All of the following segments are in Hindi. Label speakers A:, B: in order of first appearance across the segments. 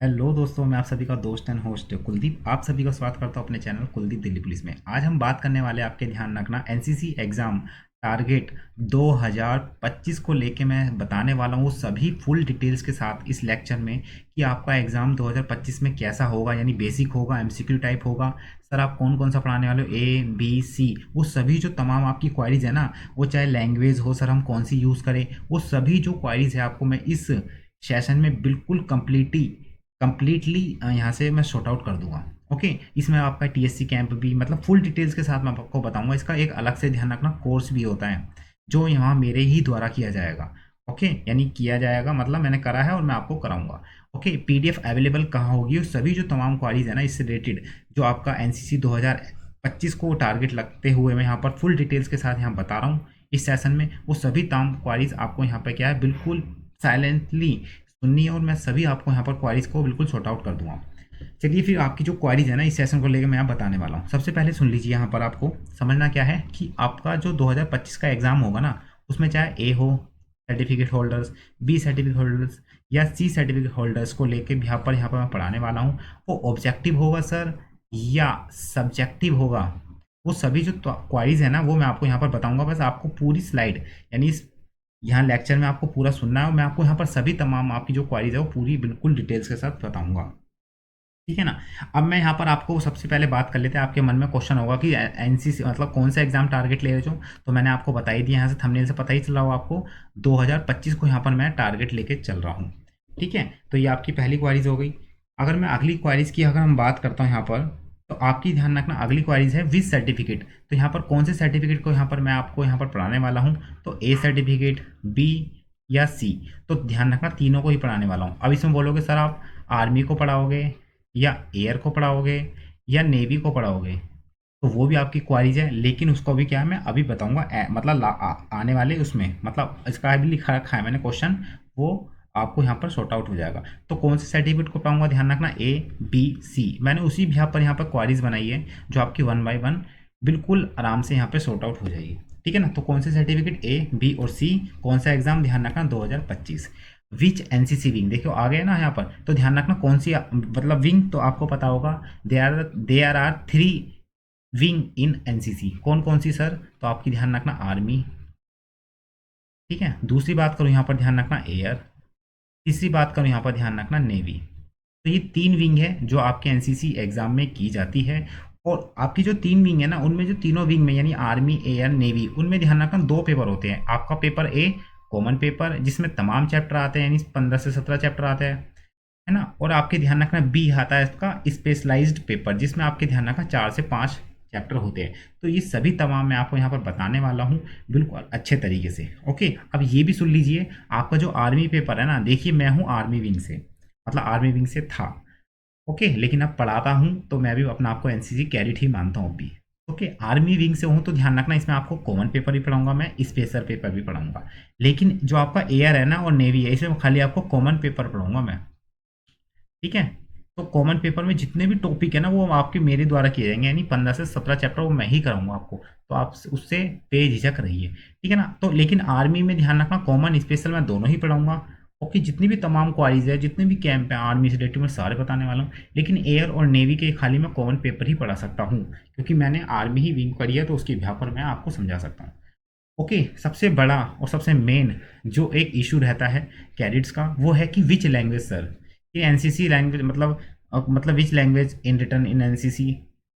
A: हेलो दोस्तों, मैं आप सभी का दोस्त एंड होस्ट कुलदीप आप सभी का स्वागत करता हूं अपने चैनल कुलदीप दिल्ली पुलिस में। आज हम बात करने वाले आपके ध्यान रखना एनसीसी एग्ज़ाम टारगेट 2025 को लेके मैं बताने वाला हूं वो सभी फुल डिटेल्स के साथ इस लेक्चर में कि आपका एग्ज़ाम 2025 में कैसा होगा। यानी बेसिक होगा, एमसीक्यू टाइप होगा। सर आप कौन कौन सा पढ़ाने वाले हो, ए बी सी, वो सभी जो तमाम आपकी क्वारीज है ना, वो चाहे लैंग्वेज हो, सर हम कौन सी यूज़ करें, वो सभी जो क्वारीज है आपको मैं इस सेशन में बिल्कुल कंप्लीटली यहाँ से मैं शॉर्ट आउट कर दूंगा। ओके, इसमें आपका टीएससी कैंप भी मतलब फुल डिटेल्स के साथ मैं आपको बताऊंगा। इसका एक अलग से ध्यान रखना कोर्स भी होता है जो यहाँ मेरे ही द्वारा किया जाएगा। ओके, यानी किया जाएगा मतलब मैंने करा है और मैं आपको कराऊंगा। ओके, पीडीएफ अवेलेबल कहाँ होगी और सभी जो तमाम क्वारीज है ना इससे रिलेटेड जो आपका एनसीसी 2025 को टारगेट लगते हुए मैं यहाँ पर फुल डिटेल्स के साथ यहाँ बता रहा हूँ इस सेशन में, वो सभी तमाम क्वारीज आपको यहाँ पर क्या है बिल्कुल साइलेंटली सुननी है और मैं सभी आपको यहाँ पर क्वारीज को बिल्कुल सॉर्ट आउट कर दूंगा। चलिए फिर आपकी जो क्वारीज है ना इस सेशन को लेकर मैं आप बताने वाला हूँ। सबसे पहले सुन लीजिए, यहाँ पर आपको समझना क्या है कि आपका जो 2025 का एग्जाम होगा ना उसमें चाहे ए हो certificate holders, B certificate holders या सी सर्टिफिकेट होल्डर्स को लेकर भी यहाँ पर मैं पढ़ाने वाला हूँ। वो ऑब्जेक्टिव होगा सर या सब्जेक्टिव होगा, वो सभी जो क्वारीज है ना वो मैं आपको यहाँ पर बताऊंगा। बस आपको पूरी स्लाइड यानी इस यहाँ लेक्चर में आपको पूरा सुनना है और मैं आपको यहाँ पर सभी तमाम आपकी जो क्वारीज है वो पूरी बिल्कुल डिटेल्स के साथ बताऊंगा। ठीक है ना। अब मैं यहाँ पर आपको सबसे पहले बात कर लेते हैं। आपके मन में क्वेश्चन होगा कि एनसीसी मतलब कौन सा एग्जाम टारगेट ले रहे हो, तो मैंने आपको बता ही दिया, यहाँ से थंबनेल से पता ही चला होगा आपको 2025 को यहाँ पर मैं टारगेट लेके चल रहा हूँ। ठीक है, तो ये आपकी पहली क्वारीज हो गई। अगर मैं अगली क्वारीज की अगर हम बात करता हूँ यहाँ पर, तो आपकी ध्यान रखना अगली क्वारीज है विद सर्टिफिकेट। तो यहाँ पर कौन से सर्टिफिकेट को यहाँ पर मैं आपको यहाँ पर पढ़ाने वाला हूँ, तो ए सर्टिफिकेट, बी या सी। तो ध्यान रखना तीनों को ही पढ़ाने वाला हूँ। अब इसमें बोलोगे सर आप आर्मी को पढ़ाओगे या एयर को पढ़ाओगे या नेवी को पढ़ाओगे, तो वो भी आपकी क्वारीज है, लेकिन उसको भी क्या है मैं अभी बताऊंगा। मतलब आने वाले उसमें मतलब इसका भी लिखा रखा है मैंने क्वेश्चन, वो आपको यहाँ पर सॉर्ट आउट हो जाएगा। तो कौन से सर्टिफिकेट को पाऊंगा, ध्यान रखना ए बी सी। मैंने उसी भी यहाँ पर क्वारीज बनाई है जो आपकी वन बाय वन बिल्कुल आराम से यहाँ पे सॉर्ट आउट हो जाएगी। ठीक है ना। तो कौन से सर्टिफिकेट ए बी और सी, कौन सा एग्जाम, ध्यान रखना 2025। विच एनसीसी विंग, देखो आ गए ना यहाँ पर, तो ध्यान रखना कौन सी मतलब विंग, तो आपको पता होगा there are 3 wing in NCC. कौन कौन सी सर, तो आपकी ध्यान रखना आर्मी। ठीक है, दूसरी बात करूँ यहाँ पर ध्यान रखना एयर, तीसरी बात करूँ यहाँ पर ध्यान रखना नेवी। तो ये 3 विंग है जो आपके एनसीसी एग्जाम में की जाती है। और आपकी जो 3 विंग है ना उनमें जो तीनों विंग में यानी आर्मी एयर नेवी, उनमें ध्यान रखना 2 पेपर होते हैं। आपका पेपर ए कॉमन पेपर जिसमें तमाम चैप्टर आते हैं, यानी 15 से 17 चैप्टर आते हैं, है ना। और आपके ध्यान रखना बी आता है इसका स्पेशलाइज्ड पेपर जिसमें आपके ध्यान रखना 4 से 5 चैप्टर होते हैं। तो ये सभी तमाम मैं आपको यहाँ पर बताने वाला हूँ बिल्कुल अच्छे तरीके से। ओके, अब ये भी सुन लीजिए, आपका जो आर्मी पेपर है ना, देखिए मैं हूँ आर्मी विंग से, मतलब आर्मी विंग से था। ओके, लेकिन अब पढ़ाता हूँ तो मैं भी अपना आपको एनसीसी कैडेट ही मानता हूँ अभी। ओके, आर्मी विंग से हूँ तो ध्यान रखना इसमें आपको कॉमन पेपर भी पढ़ाऊंगा, मैं स्पेशल पेपर भी पढ़ाऊंगा। लेकिन जो आपका एयर है ना और नेवी है इसमें खाली आपको कॉमन पेपर पढ़ाऊंगा मैं। ठीक है, तो कॉमन पेपर में जितने भी टॉपिक है ना वो आपके मेरे द्वारा किए जाएंगे, यानी 15 से 17 चैप्टर वो मैं ही कराऊंगा आपको। तो आप उससे बेझिझक रहिए। ठीक है ना। तो लेकिन आर्मी में ध्यान रखना कॉमन स्पेशल मैं दोनों ही पढ़ाऊंगा। ओके, जितनी भी तमाम क्वारीज है, जितने भी कैंप है आर्मी से रिलेटेड मैं सारे बताने वाला हूँ। लेकिन एयर और नेवी के खाली मैं कॉमन पेपर ही पढ़ा सकता हूँ क्योंकि मैंने आर्मी ही विंग करी है, तो उसके बिहाफ पर मैं आपको समझा सकता हूँ। ओके, सबसे बड़ा और सबसे मेन जो एक इशू रहता है कैडेट्स का वो है कि विच लैंग्वेज सर, ये एनसीसी लैंग्वेज मतलब which language in return in NCC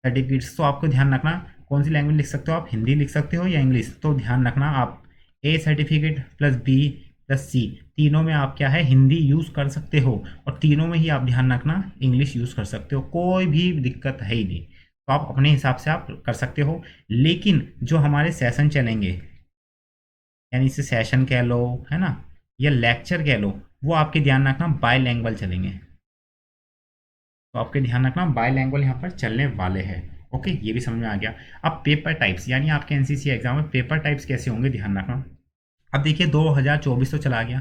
A: certificates. तो आपको ध्यान रखना कौन सी लैंग्वेज लिख सकते हो आप, हिंदी लिख सकते हो या इंग्लिश। तो ध्यान रखना आप A certificate plus B plus सी, तीनों में आप क्या है हिंदी यूज़ कर सकते हो और तीनों में ही आप ध्यान रखना इंग्लिश यूज़ कर सकते हो, कोई भी दिक्कत है ही नहीं। तो आप अपने हिसाब से आप कर सकते हो। लेकिन जो हमारे सेशन चलेंगे, यानी इसे सेशन कह लो है ना या लेक्चर कह लो, वो आपके ध्यान रखना बायलैंग्वेज चलेंगे। तो आपके ध्यान रखना बायलैंग्वेज यहाँ पर चलने वाले हैं। ओके, ये भी समझ में आ गया। अब पेपर टाइप्स, यानी आपके एनसीसी एग्जाम में पेपर टाइप्स कैसे होंगे ध्यान रखना। अब देखिए 2024 तो चला गया,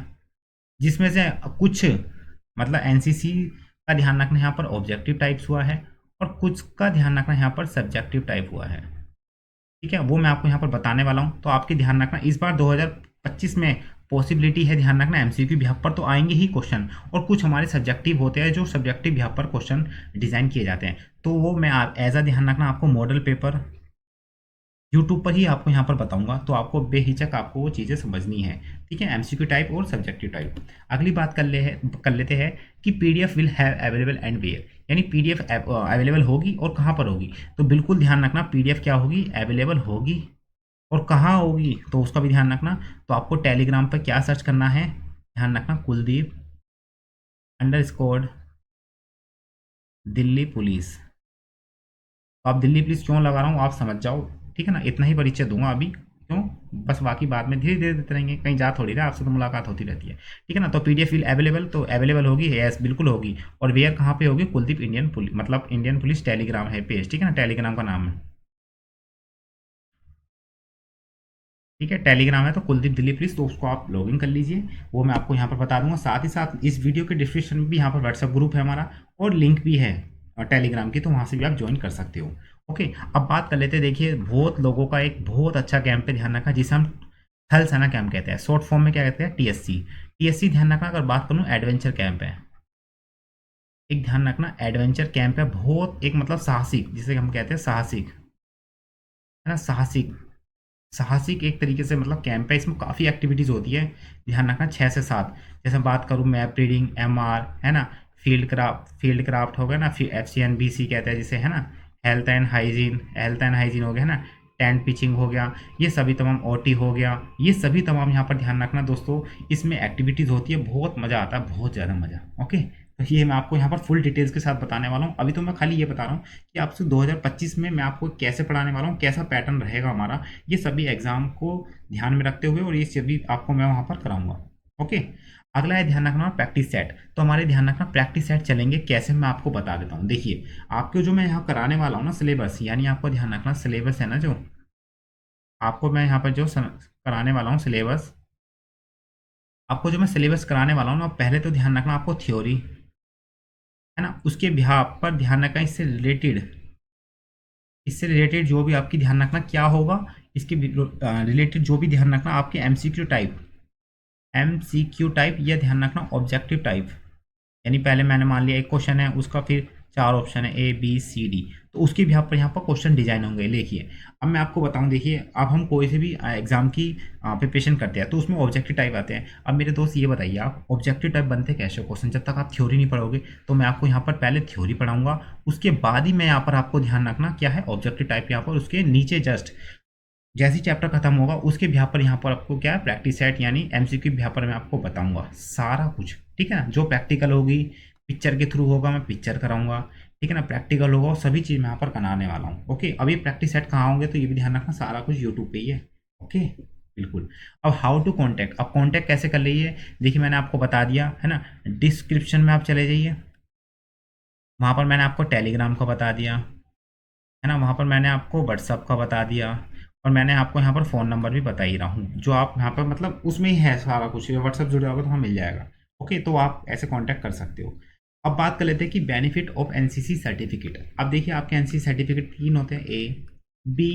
A: जिसमें से कुछ मतलब एनसीसी का ध्यान रखना यहाँ पर ऑब्जेक्टिव टाइप्स हुआ है और कुछ का ध्यान रखना यहाँ पर सब्जेक्टिव टाइप हुआ है। ठीक है, वो मैं आपको यहाँ पर बताने वाला हूँ। तो आपके ध्यान रखना इस बार 2025 में पॉसिबिलिटी है, ध्यान रखना एमसीक्यू बिहाफ पर तो आएंगे ही क्वेश्चन, और कुछ हमारे सब्जेक्टिव होते हैं जो सब्जेक्टिव बिहाफ पर क्वेश्चन डिज़ाइन किए जाते हैं। तो वो मैं एज अ ध्यान रखना आपको मॉडल पेपर यूट्यूब पर ही आपको यहाँ पर बताऊंगा, तो आपको बेहिचक आपको वो चीज़ें समझनी है। ठीक है, एमसीक्यू टाइप और सब्जेक्टिव टाइप। अगली बात कर लेते हैं कि PDF will have available and where, यानी पीडीएफ अवेलेबल होगी और कहाँ पर होगी। तो बिल्कुल ध्यान रखना पीडीएफ क्या होगी, अवेलेबल होगी, और कहाँ होगी तो उसका भी ध्यान रखना। तो आपको टेलीग्राम पर क्या सर्च करना है, ध्यान रखना कुलदीप_दिल्ली पुलिस। तो आप दिल्ली पुलिस क्यों लगा रहा हूँ आप समझ जाओ। ठीक है ना, इतना ही परिचय दूंगा अभी, क्यों, बस बाकी बाद में धीरे धीरे देते रहेंगे, कहीं जा थोड़ी रहा, आपसे तो मुलाकात होती रहती है। ठीक है ना, तो पीडीएफ विल अवेलेबल, तो अवेलेबल होगी, यस बिल्कुल होगी। और वेयर कहाँ पे होगी, कुलदीप इंडियन पुलिस, मतलब इंडियन पुलिस टेलीग्राम है पेज। ठीक है ना, टेलीग्राम का नाम है। ठीक है, टेलीग्राम है तो कुलदीप दिल्ली पुलिस, तो उसको आप लॉगिन कर लीजिए, वो मैं आपको यहाँ पर बता दूंगा। साथ ही साथ इस वीडियो के डिस्क्रिप्शन में भी यहाँ पर व्हाट्सएप ग्रुप है हमारा, और लिंक भी है टेलीग्राम की, तो वहाँ से भी आप ज्वाइन कर सकते हो। ओके, अब बात कर लेते हैं। देखिए, बहुत लोगों का एक बहुत अच्छा कैंप पे ध्यान रखा, जिसे हम थल सेना कैंप कहते हैं, शॉर्ट फॉर्म में क्या कहते हैं, टीएससी। टीएससी ध्यान रखना, अगर बात करूँ एडवेंचर कैंप है, एक ध्यान रखना एडवेंचर कैंप है, बहुत एक मतलब साहसिक, जिसे हम कहते हैं साहसिक, है ना, साहसिक। साहसिक एक तरीके से मतलब कैंप है, इसमें काफ़ी एक्टिविटीज़ होती है, ध्यान रखना 6 से 7। जैसे बात करूँ मैप रीडिंग, एमआर, है ना, फील्ड क्राफ्ट हो गया ना, फिर एफसीएनबीसी कहते हैं जिसे, है ना, हेल्थ एंड हाइजीन हो गया, है ना, टेंट पिचिंग हो गया, ये सभी तमाम ओटी हो गया, ये सभी तमाम यहाँ पर ध्यान रखना दोस्तों, इसमें एक्टिविटीज़ होती है, बहुत मज़ा आता है, बहुत ज़्यादा मज़ा। ओके, तो ये मैं आपको यहाँ पर फुल डिटेल्स के साथ बताने वाला हूँ। अभी तो मैं खाली ये बता रहा हूँ कि आपसे 2025 में मैं आपको कैसे पढ़ाने वाला हूँ, कैसा पैटर्न रहेगा हमारा, ये सभी एग्जाम को ध्यान में रखते हुए, और ये सभी आपको मैं वहाँ पर कराऊंगा। ओके, अगला है ध्यान रखना प्रैक्टिस सेट। तो हमारे ध्यान रखना प्रैक्टिस सेट चलेंगे कैसे, मैं आपको बता देता हूँ। देखिए, आपको जो मैं यहाँ कराने वाला हूँ ना सिलेबस, यानी आपको ध्यान रखना सिलेबस है ना, जो आपको मैं यहाँ पर जो कराने वाला हूँ सिलेबस, आपको जो मैं सिलेबस कराने वाला हूँ ना, पहले तो ध्यान रखना आपको थ्योरी, है ना, उसके बिहाफ पर ध्यान रखना, इससे रिलेटेड जो भी आपकी ध्यान रखना क्या होगा, इसके रिलेटेड जो भी ध्यान रखना आपके एमसीक्यू टाइप या ध्यान रखना ऑब्जेक्टिव टाइप। यानी पहले मैंने मान लिया एक क्वेश्चन है, उसका फिर 4 ऑप्शन है A B C D, तो उसके भी पर यहाँ पर क्वेश्चन डिजाइन होंगे। देखिए, अब मैं आपको बताऊं, देखिए अब हम कोई से भी एग्जाम की प्रिपरेशन करते हैं तो उसमें ऑब्जेक्टिव टाइप आते हैं। अब मेरे दोस्त ये बताइए, आप ऑब्जेक्टिव टाइप बनते कैसे क्वेश्चन, जब तक आप थ्योरी नहीं पढ़ोगे। तो मैं आपको यहाँ पर पहले थ्योरी पढ़ाऊंगा, उसके बाद ही मैं यहाँ पर आपको ध्यान रखना क्या है ऑब्जेक्टिव टाइप, यहाँ पर उसके नीचे जस्ट जैसे चैप्टर खत्म होगा उसके बिहार पर यहाँ पर आपको क्या है प्रैक्टिस सेट, यानी एमसीक्यू बिहार पर मैं आपको बताऊंगा सारा कुछ। ठीक है ना, जो प्रैक्टिकल होगी पिक्चर के थ्रू होगा, मैं पिक्चर कराऊंगा। ठीक है ना, प्रैक्टिकल होगा और सभी चीज़ मैं यहाँ पर कराने वाला हूँ। ओके, अब ये प्रैक्टिस सेट कहाँ होंगे तो ये भी ध्यान रखना, सारा कुछ यूट्यूब पे ही है। ओके, बिल्कुल। अब हाउ टू कॉन्टैक्ट, अब कॉन्टैक्ट कैसे कर लीजिए, देखिए मैंने आपको बता दिया है ना, डिस्क्रिप्शन में आप चले जाइए, वहाँ पर मैंने आपको टेलीग्राम का बता दिया, है ना, वहाँ पर मैंने आपको व्हाट्सअप का बता दिया, और मैंने आपको यहाँ पर फ़ोन नंबर भी बता ही रहा हूँ, जो आप यहाँ पर मतलब उसमें ही है सारा कुछ, व्हाट्सअप जुड़े होगा तो वहाँ मिल जाएगा। ओके, तो आप ऐसे कांटेक्ट कर सकते हो। अब बात कर लेते हैं कि बेनिफिट ऑफ एनसीसी सर्टिफिकेट। अब देखिए, आपके एनसीसी सर्टिफिकेट 3 होते हैं, A B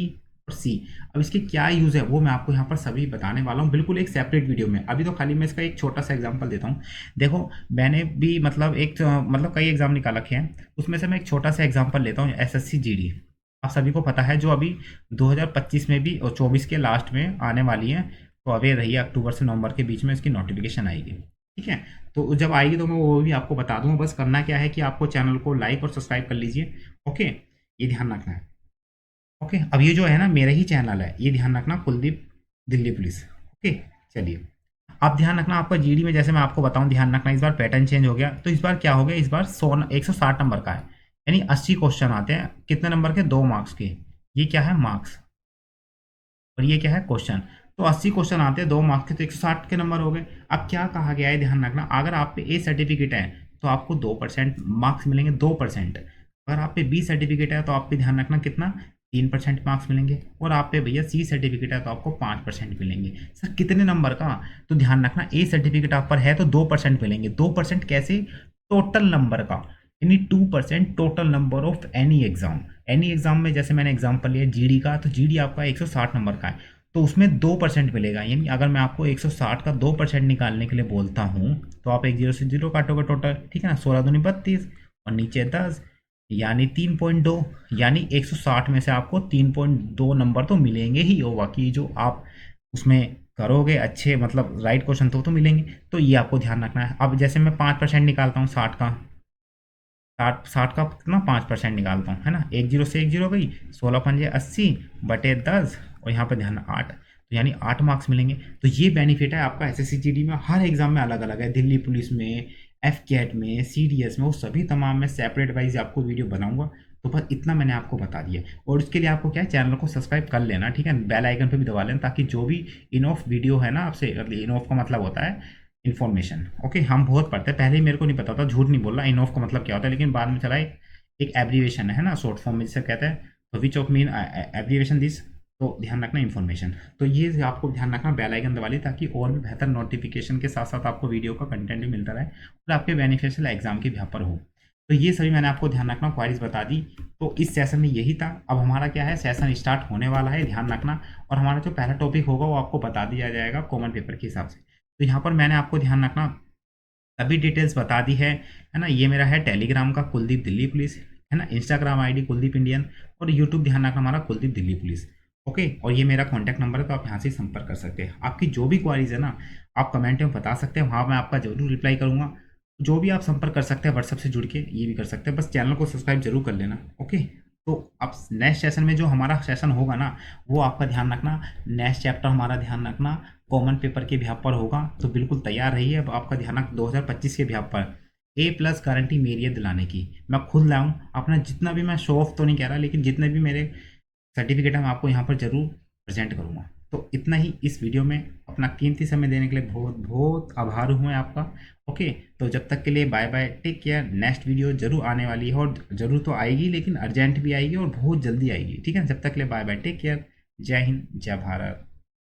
A: और C। अब इसके क्या यूज़ है वो मैं आपको यहाँ पर सभी बताने वाला हूँ, बिल्कुल एक सेपरेट वीडियो में। अभी तो खाली मैं इसका एक छोटा सा एग्जांपल देता हूँ। देखो, मैंने भी मतलब मतलब कई एग्जाम निकाल रखे हैं, उसमें से मैं एक छोटा सा एग्जांपल लेता हूँ, SSC GD। आप सभी को पता है, जो अभी 2025 में भी और 24 के लास्ट में आने वाली है, तो अवेयर रहिए, अक्टूबर से नवंबर के बीच में इसकी नोटिफिकेशन आएगी। ठीक है, तो जब आएगी तो मैं वो भी आपको बता दूंगा। बस करना क्या है कि आपको चैनल को लाइक और सब्सक्राइब कर लीजिए। ओके, ये ध्यान रखना है। ओके, अब ये जो है ना मेरा ही चैनल है, ये ध्यान रखना कुलदीप दिल्ली पुलिस। ओके, चलिए, आप ध्यान रखना आपका जीडी में, जैसे मैं आपको बताऊं, ध्यान रखना इस बार पैटर्न चेंज हो गया। तो इस बार क्या हो गया, इस बार 160 नंबर का है, यानी 80 क्वेश्चन आते हैं, कितने नंबर के, 2 मार्क्स के। ये क्या है, मार्क्स, और ये क्या है, क्वेश्चन। तो 80 क्वेश्चन आते हैं 2 मार्क्स के, तो 160 के नंबर हो गए। अब क्या कहा गया है, ध्यान रखना, अगर आप पे ए सर्टिफिकेट है तो आपको 2% मार्क्स मिलेंगे, 2%। अगर आप पे बी सर्टिफिकेट है तो आप पे ध्यान रखना कितना, 3% मार्क्स मिलेंगे। और आप पे भैया सी सर्टिफिकेट है तो आपको 5% मिलेंगे। सर कितने नंबर का, तो ध्यान रखना ए सर्टिफिकेट आप पर है तो 2% मिलेंगे। 2% कैसे, टोटल नंबर का, यानी 2% total number of any exam. Any exam में जैसे मैंने एग्जाम्पल लिया जीडी का, तो जीडी आपका 160 नंबर का है, तो उसमें 2% मिलेगा। यानी अगर मैं आपको 160 का 2% निकालने के लिए बोलता हूँ तो आप एक जीरो से जीरो काटोगे टोटल, ठीक है ना, 16 दूनी 32 और नीचे 10 यानी 3.2, यानी 160 में से आपको 3.2 नंबर तो मिलेंगे ही, और बाकी जो आप उसमें करोगे अच्छे मतलब राइट क्वेश्चन तो मिलेंगे। तो ये आपको ध्यान रखना है। अब जैसे मैं 5% निकालता हूँ 60 का, 60 का कितना 5% निकालता हूँ, है ना, एक जीरो से एक जीरो गई, 16×5 = 80 बटे 10 और यहाँ पर ध्यान 8, तो यानी 8 मार्क्स मिलेंगे। तो ये बेनिफिट है आपका SSC में। हर एग्जाम में अलग अलग है, दिल्ली पुलिस में, एफ कैट में, CDS में, वो सभी तमाम में सेपरेट वाइज आपको वीडियो बनाऊंगा। तो बस इतना मैंने आपको बता दिया, और उसके लिए आपको क्या है, चैनल को सब्सक्राइब कर लेना, ठीक है, बेल आइकन पे भी दबा लेना, ताकि जो भी इन ऑफ वीडियो है ना आपसे, इन ऑफ का मतलब होता है इन्फॉर्मेशन। ओके, हम बहुत पढ़ते हैं, पहले ही मेरे को नहीं पता था, झूठ नहीं बोल रहा, इन ऑफ का मतलब क्या होता है, लेकिन बाद में चला एक एब्रीवेशन है ना, शॉर्ट फॉर्म में जिसे कहते हैं, तो which of mean abbreviation this, तो ध्यान रखना इन्फॉर्मेशन। तो ये आपको ध्यान रखना, बेल आइकन दबा ली, ताकि और भी बेहतर नोटिफिकेशन के साथ साथ आपको वीडियो का कंटेंट भी मिलता रहे और आपके बेनिफिशियल एग्जाम की पर हो। तो ये सभी मैंने आपको ध्यान रखना क्वारीज बता दी। तो इस सेशन में यही था। अब हमारा क्या है, सेशन स्टार्ट होने वाला है, ध्यान रखना। और हमारा जो पहला टॉपिक होगा वो आपको बता दिया जाएगा कॉमन पेपर के हिसाब से। तो यहाँ पर मैंने आपको ध्यान रखना सभी डिटेल्स बता दी है ना। ये मेरा है टेलीग्राम का कुलदीप दिल्ली पुलिस, है ना, इंस्टाग्राम आईडी कुलदीप इंडियन, और यूट्यूब ध्यान रखना हमारा कुलदीप दिल्ली पुलिस। ओके, और ये मेरा कॉन्टैक्ट नंबर है, तो आप यहाँ से संपर्क कर सकते हैं। आपकी जो भी क्वारीज है ना, आप कमेंट में बता सकते हैं, वहाँ मैं आपका जरूर रिप्लाई करूँगा। जो भी आप संपर्क कर सकते हैं व्हाट्सएप से जुड़ के, ये भी कर सकते हैं, बस चैनल को सब्सक्राइब जरूर कर लेना। ओके, तो अब नेक्स्ट सेशन में जो हमारा सेशन होगा ना, वो आपका ध्यान रखना, नेक्स्ट चैप्टर हमारा ध्यान रखना कॉमन पेपर के बिहाफ पर होगा। तो बिल्कुल तैयार रहिए। अब आपका ध्यान रख 2025 के बिहाफ पर A+ गारंटी मेरी है दिलाने की। मैं खुद लाऊं अपना, जितना भी, मैं शो ऑफ तो नहीं कह रहा, लेकिन जितने भी मेरे सर्टिफिकेट है मैं आपको यहाँ पर जरूर प्रेजेंट करूँगा। तो इतना ही इस वीडियो में। अपना कीमती समय देने के लिए बहुत बहुत आभार हूँ मैं आपका। ओके, तो जब तक के लिए bye bye, take care. Next video जरूर आने वाली है, और जरूर तो आएगी, लेकिन अर्जेंट भी आएगी और बहुत जल्दी आएगी, ठीक है। जब तक के लिए बाय बाय, टेक केयर। जय हिंद, जय भारत।